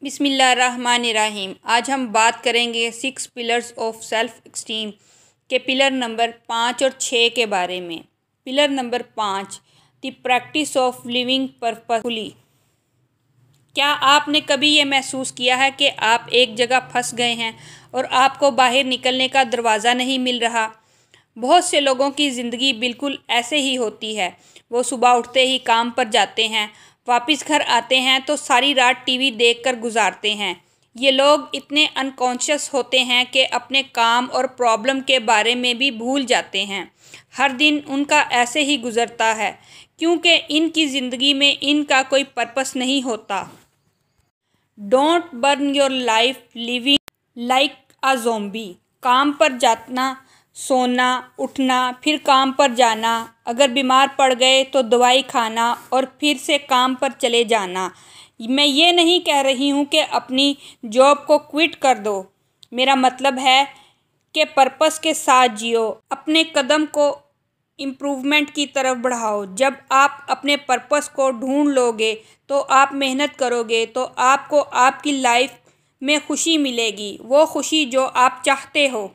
बिस्मिल्लाहिर्रहमानिर्रहीम। आज हम बात करेंगे 6 पिलर्स ऑफ सेल्फ एस्टीम के पिलर नंबर 5 और 6 के बारे में। Pillar number 5, the practice of living purposefully. क्या आपने कभी ये महसूस किया है कि आप एक जगह फंस गए हैं और आपको बाहर निकलने का दरवाज़ा नहीं मिल रहा? बहुत से लोगों की ज़िंदगी बिल्कुल ऐसे ही होती है। वो सुबह उठते ही काम पर जाते हैं, वापस घर आते हैं तो सारी रात टीवी देखकर गुजारते हैं। ये लोग इतने अनकॉन्शियस होते हैं कि अपने काम और प्रॉब्लम के बारे में भी भूल जाते हैं। हर दिन उनका ऐसे ही गुजरता है क्योंकि इनकी ज़िंदगी में इनका कोई पर्पस नहीं होता। Don't burn your life living like a zombie. काम पर जाना, सोना, उठना, फिर काम पर जाना, अगर बीमार पड़ गए तो दवाई खाना और फिर से काम पर चले जाना। मैं ये नहीं कह रही हूँ कि अपनी जॉब को क्विट कर दो। मेरा मतलब है कि पर्पस के साथ जियो, अपने कदम को इम्प्रूवमेंट की तरफ बढ़ाओ। जब आप अपने पर्पस को ढूंढ लोगे तो आप मेहनत करोगे तो आपको आपकी लाइफ में खुशी मिलेगी, वो खुशी जो आप चाहते हो।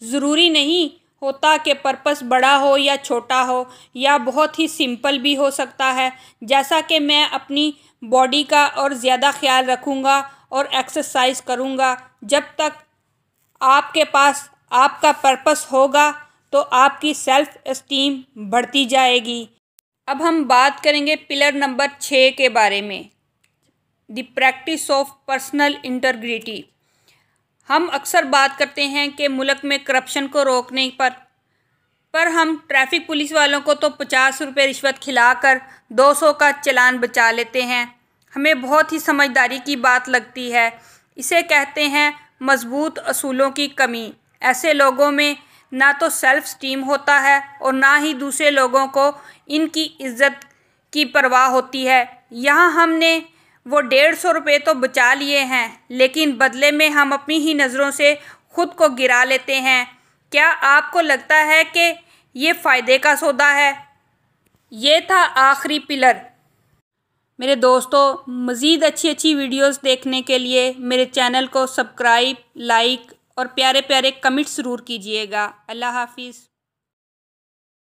ज़रूरी नहीं होता कि पर्पस बड़ा हो या छोटा हो, या बहुत ही सिंपल भी हो सकता है, जैसा कि मैं अपनी बॉडी का और ज़्यादा ख्याल रखूँगा और एक्सरसाइज करूँगा। जब तक आपके पास आपका पर्पस होगा तो आपकी सेल्फ एस्टीम बढ़ती जाएगी। अब हम बात करेंगे पिलर नंबर 6 के बारे में, the practice of personal integrity. हम अक्सर बात करते हैं कि मुल्क में करप्शन को रोकने पर हम ट्रैफिक पुलिस वालों को तो 50 रुपये रिश्वत खिलाकर 200 का चालान बचा लेते हैं। हमें बहुत ही समझदारी की बात लगती है। इसे कहते हैं मजबूत असूलों की कमी। ऐसे लोगों में ना तो सेल्फ स्टीम होता है और ना ही दूसरे लोगों को इनकी इज्जत की परवाह होती है। यहाँ हमने वो 150 रुपये तो बचा लिए हैं, लेकिन बदले में हम अपनी ही नज़रों से ख़ुद को गिरा लेते हैं। क्या आपको लगता है कि ये फ़ायदे का सौदा है? ये था आखिरी पिलर। मेरे दोस्तों, मज़ीद अच्छी वीडियोस देखने के लिए मेरे चैनल को सब्सक्राइब, लाइक और प्यारे प्यारे कमेंट्स ज़रूर कीजिएगा। अल्लाह हाफिज़।